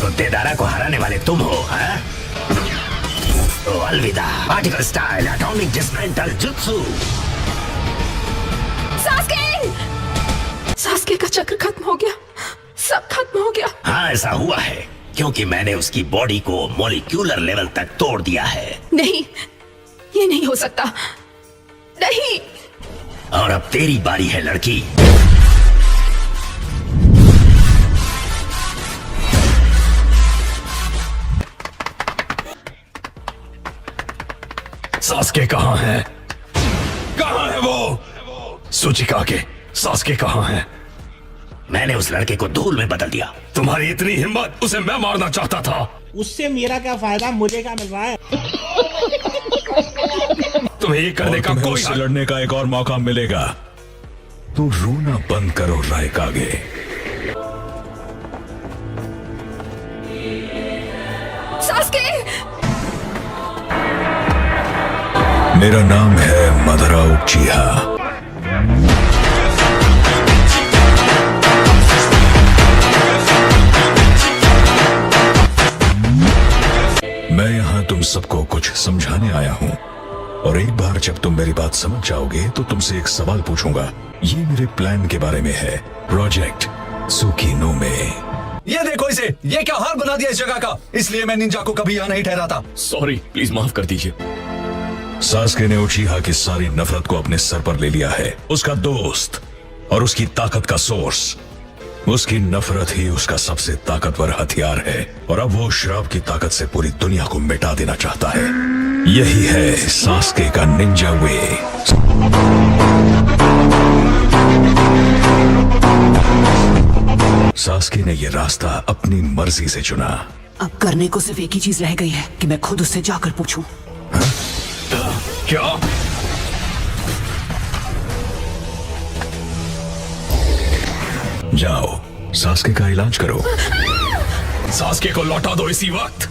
तो देदारा को हराने वाले तुम हो, हाँ? तो अलविदा particle style atomic dismantle jutsu. Sasuke का चक्र खत्म हो गया, सब खत्म हो गया। हाँ ऐसा हुआ है क्योंकि मैंने उसकी बॉडी को मॉलिक्यूलर लेवल तक तोड़ दिया है। नहीं, ये नहीं हो सकता, नहीं। और अब तेरी बारी है लड़की। सास्के कहाँ है? कहाँ है वो? सुचिकागे, सास्के कहाँ है? मैंने उस लड़के को धूल में बदल दिया। तुम्हारी इतनी हिम्मत, उसे मैं मारना चाहता था। उससे मेरा क्या फायदा, मुझे क्या मिल रहा है? तुम्हें ये करने का कोई उससे लड़ने का एक और मौका मिलेगा। तो रोना बंद करो रायकागे। सास्के! मेरा नाम है मदरा उचिहा। मैं यहां तुम सबको कुछ समझाने आया हूं, और एक बार जब तुम मेरी बात समझ जाओगे तो तुमसे एक सवाल पूछूंगा। ये मेरे प्लान के बारे में है, प्रोजेक्ट सुकीनो में। ये देखो इसे, ये क्या हाल बना दिया इस जगह का। इसलिए मैं निंजा को कभी यहाँ नहीं ठहरा था। सॉरी, प्लीज माफ कर दीजिए। सास्के ने उचिहा की सारी नफरत को अपने सर पर ले लिया है। उसका दोस्त और उसकी ताकत का सोर्स, उसकी नफरत ही उसका सबसे ताकतवर हथियार है, और अब वो श्राप की ताकत से पूरी दुनिया को मिटा देना चाहता है। यही है सास्के का निंजा वे। सास्के ने यह रास्ता अपनी मर्जी से चुना। अब करने को सिर्फ एक ही चीज रह गई है कि मैं खुद उससे जाकर पूछूं। क्या? जाओ, सास्के का इलाज करो। सास्के को लौटा दो इसी वक्त।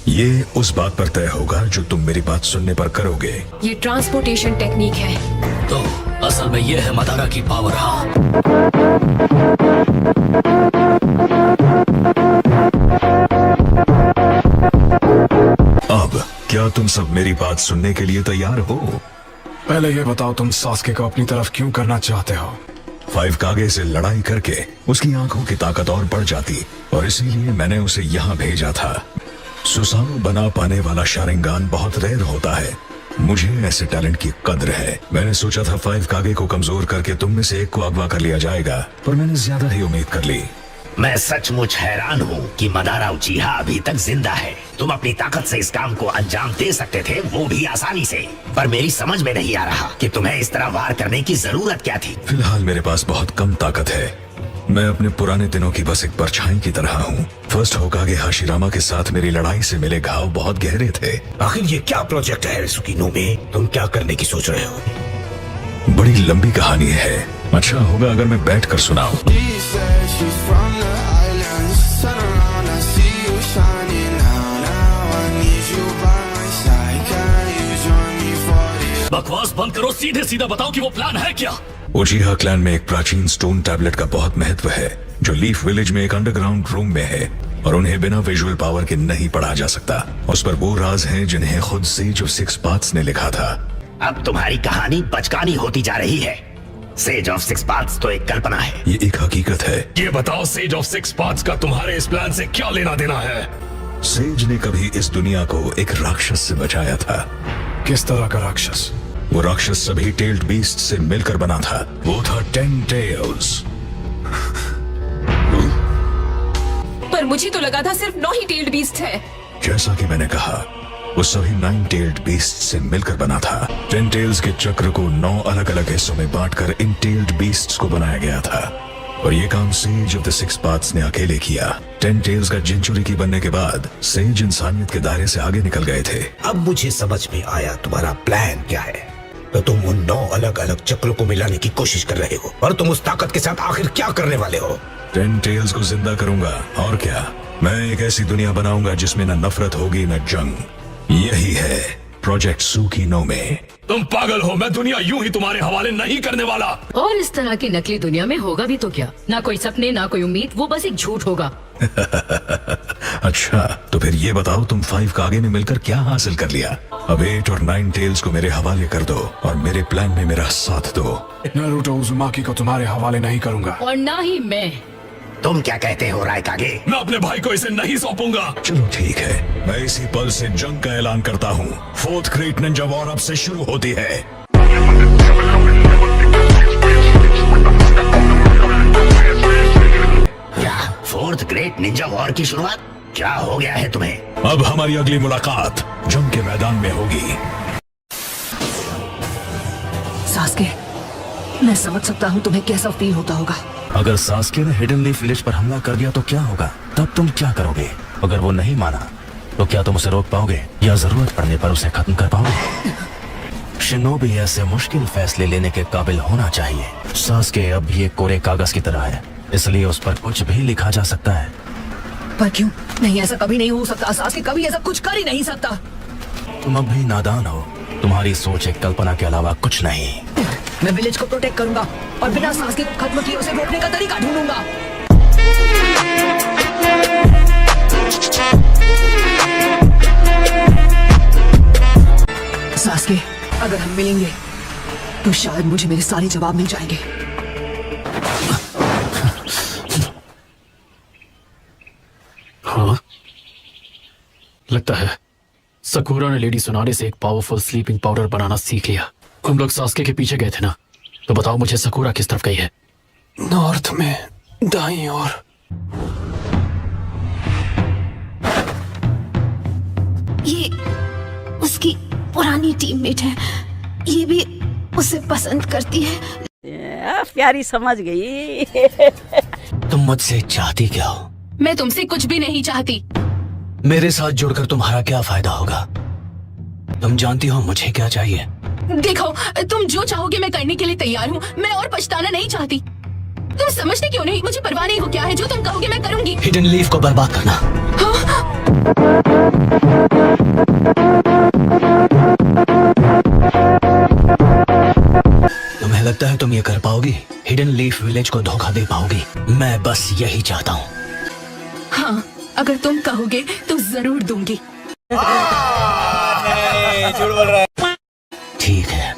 ये उस बात पर तय होगा जो तुम मेरी बात सुनने पर करोगे। ये ट्रांसपोर्टेशन टेक्निक है। तो असल में ये है मदारा की पावर। हाँ अब क्या तुम सब मेरी बात सुनने के लिए तैयार हो? पहले ये बताओ, तुम सास्के को अपनी तरफ क्यों करना चाहते हो? 5 कागे से लड़ाई करके उसकी आंखों की ताकत और बढ़ जाती, और इसीलिए मैंने उसे यहाँ भेजा था। सुसानु बना पाने वाला शारिंगान बहुत रेयर होता है। मुझे ऐसे टैलेंट की कद्र है। मैंने सोचा था 5 कागे को कमजोर करके तुम में से एक को अगवा कर लिया जाएगा, पर मैंने ज्यादा ही उम्मीद कर ली। मैं सचमुच हैरान हूँ कि मदारा उचिहा अभी तक जिंदा है। तुम अपनी ताकत से इस काम को अंजाम दे सकते थे, वो भी आसानी से। पर मेरी समझ में नहीं आ रहा कि तुम्हें इस तरह वार करने की जरूरत क्या थी। फिलहाल मेरे पास बहुत कम ताकत है। मैं अपने पुराने दिनों की बस एक परछाई की तरह हूँ। फर्स्ट होकागे हाशिरामा के साथ मेरी लड़ाई से मिले घाव बहुत गहरे थे। आखिर ये क्या प्रोजेक्ट है सुकीनो में? तुम क्या करने की सोच रहे हो? बड़ी लंबी कहानी है। अच्छा होगा अगर मैं बैठ कर सुनाऊं। बकवास बंद करो, सीधे सीधा बताओ कि वो प्लान है क्या? उचिहा क्लैन में एक प्राचीन स्टोन टैबलेट का बहुत महत्व है, जो लीफ विलेज में एक अंडरग्राउंड रूम में है, और उन्हें बिना विजुअल पावर के नहीं पढ़ा जा सकता। उस पर वो राज हैं जिन्हें खुद सेज ऑफ 6 पाथ्स ने लिखा था। अब तुम्हारी कहानी बचकानी होती जा रही है। सेज ऑफ 6 पाथ्स तो एक कल्पना है। ये एक हकीकत है। ये बताओ, सेज ऑफ 6 पाथ्स का तुम्हारे इस प्लान से क्या लेना देना है? सेज ने कभी इस दुनिया को एक राक्षस से बचाया था। किस तरह का राक्षस? वो राक्षस सभी टेल्ड बीस्ट से मिलकर बना था। वो था 10 टेल्स। पर मुझे तो लगा था सिर्फ 9 ही टेल्ड बीस्ट है। जैसा कि मैंने कहा, वो सभी 9 टेल्ड बीस्ट से मिलकर बना था। 10 टेल्स के चक्र को 9 अलग अलग हिस्सों में बांटकर इन टेल्ड बीस्ट्स को बनाया गया था, और ये काम सेज ऑफ द 6 पाथ्स ने अकेले किया। 10 टेल्स का जिंचुरी की बनने के बाद सेज इंसानियत के दायरे से आगे निकल गए थे। अब मुझे समझ में आया तुम्हारा प्लान क्या है। तो तुम उन 9 अलग अलग चक्रों को मिलाने की कोशिश कर रहे हो, और तुम उस ताकत के साथ आखिर क्या करने वाले हो? 10 टेल्स को जिंदा करूंगा, और क्या। मैं एक ऐसी दुनिया बनाऊंगा जिसमें न नफरत होगी न जंग। यही है प्रोजेक्ट सुकीनो में। तुम पागल हो, मैं दुनिया यूं ही तुम्हारे हवाले नहीं करने वाला। और इस तरह की नकली दुनिया में होगा भी तो क्या? ना कोई सपने, ना कोई उम्मीद, वो बस एक झूठ होगा। अच्छा, तो फिर ये बताओ तुम 5 का आगे में मिलकर क्या हासिल कर लिया? अब 8 और 9 टेल्स को मेरे हवाले कर दो और मेरे प्लान में मेरा साथ दो। नारुतो उज़ुमाकी को तुम्हारे हवाले नहीं करूंगा। और ना ही मैं। तुम क्या कहते हो रायकागे? मैं अपने भाई को इसे नहीं सौंपूंगा। चलो ठीक है, मैं इसी पल से जंग का ऐलान करता हूँ। 4th ग्रेट निंजा वॉर अब से शुरू होती है। क्या 4th ग्रेट निंजा वॉर की शुरुआत? क्या हो गया है तुम्हें? अब हमारी अगली मुलाकात जंग के मैदान में होगी। सास्के, मैं समझ सकता हूँ तुम्हें कैसा फील होता होगा। अगर सास्के ने हिडन लीफ विलेज पर हमला कर दिया तो क्या होगा? तब तुम क्या करोगे? अगर वो नहीं माना तो क्या तुम उसे रोक पाओगे या जरूरत पड़ने पर उसे खत्म कर पाओगे? शिनोबी ऐसे मुश्किल फैसले लेने के काबिल होना चाहिए। सास्के अब भी एक कोरे कागज की तरह है, इसलिए उस पर कुछ भी लिखा जा सकता है। पर क्यों? नहीं, ऐसा कभी नहीं हो सकता। सास्के कभी ऐसा कुछ कर ही नहीं सकता। तुम अब भी नादान हो। तुम्हारी सोच एक कल्पना के अलावा कुछ नहीं। मैं विलेज को प्रोटेक्ट करूंगा और बिना सास्के को खत्म किए उसे रोकने का तरीका ढूंढूंगा। सास्के, अगर हम मिलेंगे तो शायद मुझे मेरे सारे जवाब मिल जाएंगे। हाँ, लगता है सकुरा ने लेडी सोनारे से एक पावरफुल स्लीपिंग पाउडर बनाना सीख लिया। हम लोग सास्के के पीछे गए थे ना, तो बताओ मुझे सकुरा किस तरफ गई है? नॉर्थ में दाईं ओर। ये उसकी पुरानी टीममेट है, ये भी उसे पसंद करती है। प्यारी समझ गई। तुम मुझसे चाहती क्या हो? मैं तुमसे कुछ भी नहीं चाहती। मेरे साथ जुड़कर तुम्हारा क्या फायदा होगा? तुम जानती हो मुझे क्या चाहिए? देखो, तुम जो चाहोगे मैं करने के लिए तैयार हूँ। मैं और पछताना नहीं चाहती। तुम समझते क्यों नहीं? मुझे परवाह नहीं हो क्या है, जो तुम कहोगे मैं करूंगी। हिडन लीफ को बर्बाद करना। तुम्हें लगता है तुम ये कर पाओगी? हिडन लीफ विलेज को धोखा दे पाओगी? मैं बस यही चाहता हूँ। हाँ, अगर तुम कहोगे तो जरूर दूंगी। ठीक है,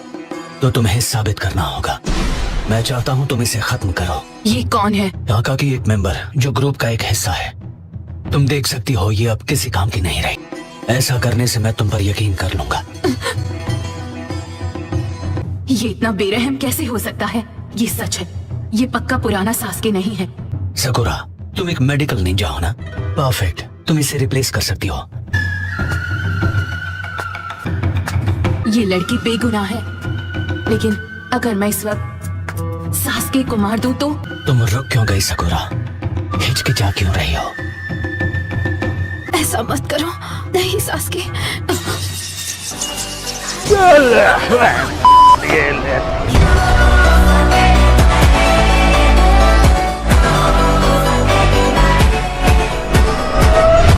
तो तुम्हें साबित करना होगा। मैं चाहता हूँ तुम इसे खत्म करो। ये कौन है? टाका की एक मेंबर जो ग्रुप का एक हिस्सा है। तुम देख सकती हो ये अब किसी काम की नहीं रही। ऐसा करने से मैं तुम पर यकीन कर लूंगा। ये इतना बेरहम कैसे हो सकता है? ये सच है, ये पक्का पुराना सास्के नहीं है। सकुरा, तुम एक मेडिकल निंजा हो ना? परफेक्ट, तुम इसे रिप्लेस कर सकती हो। ये लड़की बेगुनाह है, लेकिन अगर मैं इस वक्त सास्के को मार दूं तो? तुम रुक क्यों गई सकुरा? हिचकिचा क्यों रही हो? ऐसा मत करो। नहीं सास्के,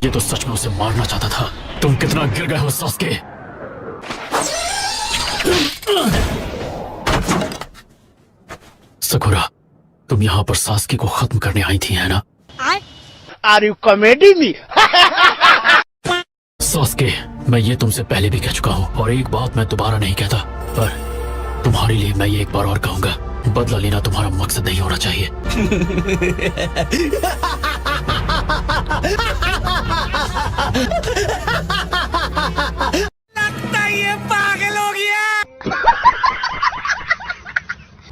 ये तो सच में उसे मारना चाहता था। तुम कितना गिर गए हो सास्के। सकुरा, तुम यहाँ पर सास्के को खत्म करने आई थी, है ना? Are you comedy me? Sasuke, मैं ये तुमसे पहले भी कह चुका हूँ और एक बात मैं दोबारा नहीं कहता, पर तुम्हारे लिए मैं ये एक बार और कहूंगा। बदला लेना तुम्हारा मकसद नहीं होना चाहिए। लगता ये पागल हो गया।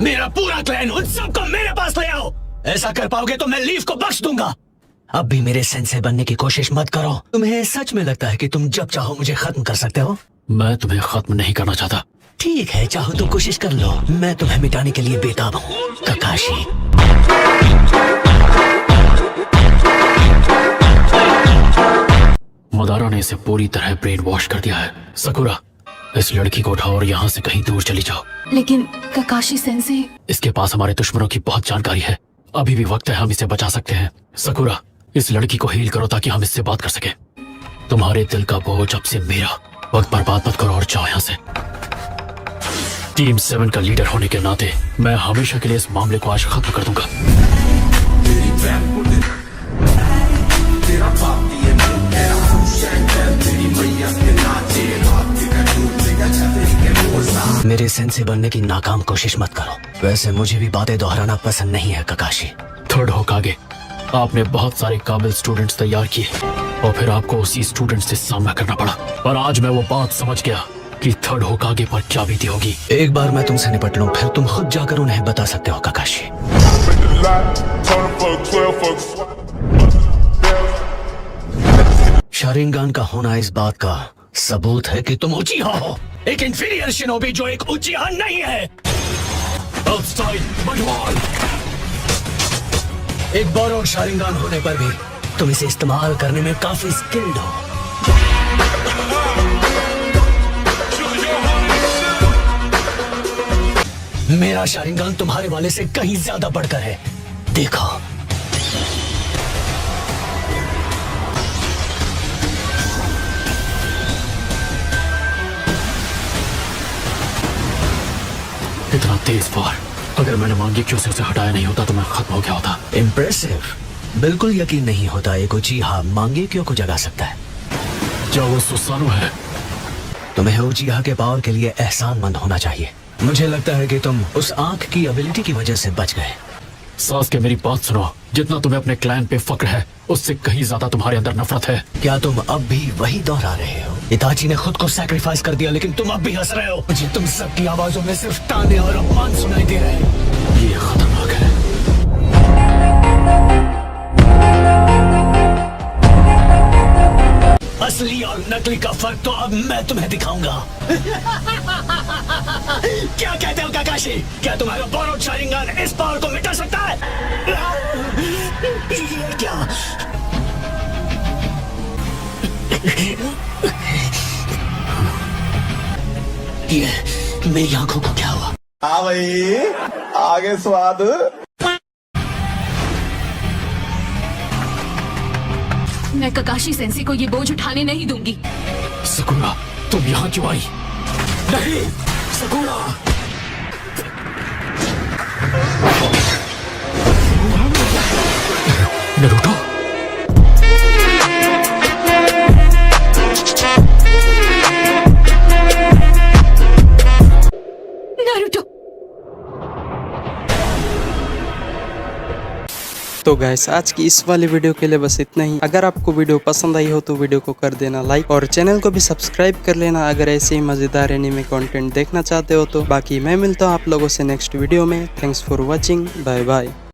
मेरा पूरा क्लैन उन सबको मेरे पास ले आओ। ऐसा कर पाओगे तो मैं लीफ को बख्श दूंगा। अब भी मेरे सेंसे बनने की कोशिश मत करो। तुम्हें सच में लगता है कि तुम जब चाहो मुझे खत्म कर सकते हो? मैं तुम्हें खत्म नहीं करना चाहता। ठीक है, चाहो तो कोशिश कर लो। मैं तुम्हें मिटाने के लिए बेताब हूँ, ककाशी। मदारा ने इसे पूरी तरह ब्रेन वॉश कर दिया है। सकुरा, इस लड़की को उठाओ और यहाँ से कहीं दूर चली जाओ। लेकिन ककाशी सेंसे, इसके पास हमारे दुश्मनों की बहुत जानकारी है। अभी भी वक्त है, हम इसे बचा सकते हैं। सकुरा, इस लड़की को हील करो ताकि हम इससे बात कर सके। तुम्हारे दिल का बोझ अब से मेरा। वक्त बर्बाद मत करो और जाओ यहाँ से। टीम 7 का लीडर होने के नाते मैं हमेशा के लिए इस मामले को आज खत्म कर दूंगा। सेंसे बनने की नाकाम कोशिश मत करो। वैसे मुझे भी बातें दोहराना पसंद नहीं है ककाशी। थर्ड होकागे, आपने बहुत सारे काबिल स्टूडेंट्स तैयार किए और फिर आपको उसी स्टूडेंट से सामना करना पड़ा। पर आज मैं वो बात समझ गया कि थर्ड होकागे पर क्या बीती होगी। एक बार मैं तुमसे निपट लूं, फिर तुम खुद जाकर उन्हें बता सकते हो ककाशी। शारिंगान का होना इस बात का सबूत है कि तुम उचिहा हो, एक इंफीरियर शिनोबी जो एक उचिहा नहीं है। अब स्टाइल बटवाल। एक बोरोग शारिंगान होने पर भी तुम इसे इस्तेमाल करने में काफी स्किल्ड हो। मेरा शारिंगान तुम्हारे वाले से कहीं ज्यादा बढ़कर है, देखो। इतना तेज वार, अगर मैंने मांगी क्यों से उसे हटाया नहीं होता तो मैं खत्म हो गया होता। इम्प्रेसिव। बिल्कुल यकीन नहीं होता एक उचिहा मांगे क्यों को जगा सकता है। क्या वो सुसानु है? तुम्हें उचिहा के पावर के लिए एहसानमंद होना चाहिए। मुझे लगता है कि तुम उस आंख की एबिलिटी की वजह से बच गए। सास के मेरी बात सुनो, जितना तुम्हें अपने क्लैन पे फक्र है उससे कहीं ज्यादा तुम्हारे अंदर नफरत है। क्या तुम अब भी वही दोहरा रहे हो? इताची ने खुद को सैक्रिफाइस कर दिया लेकिन तुम अब भी हंस रहे हो। मुझे तुम सबकी आवाजों में सिर्फ ताने और अपमान सुनाई दे रहे हैं। ये खतरनाक है। असली और नकली का फर्क तो अब मैं तुम्हें दिखाऊंगा। क्या कहते हो काकाशी? क्या तुम्हारा बोरोग शारिंगान इस पावर को मिटा सकता है? ये क्या? ये मेरी आंखों को क्या हुआ? हाँ भाई, आगे स्वाद। मैं ककाशी सेंसी को ये बोझ उठाने नहीं दूंगी। सकुरा, तुम यहाँ क्यों आई? नहीं, सकुरा। Naruto, Naruto. तो गाइस आज की इस वाली वीडियो के लिए बस इतना ही। अगर आपको वीडियो पसंद आई हो तो वीडियो को कर देना लाइक और चैनल को भी सब्सक्राइब कर लेना अगर ऐसे ही मजेदार एनीमे कंटेंट देखना चाहते हो तो। बाकी मैं मिलता हूँ आप लोगों से नेक्स्ट वीडियो में। Thanks for watching, bye bye.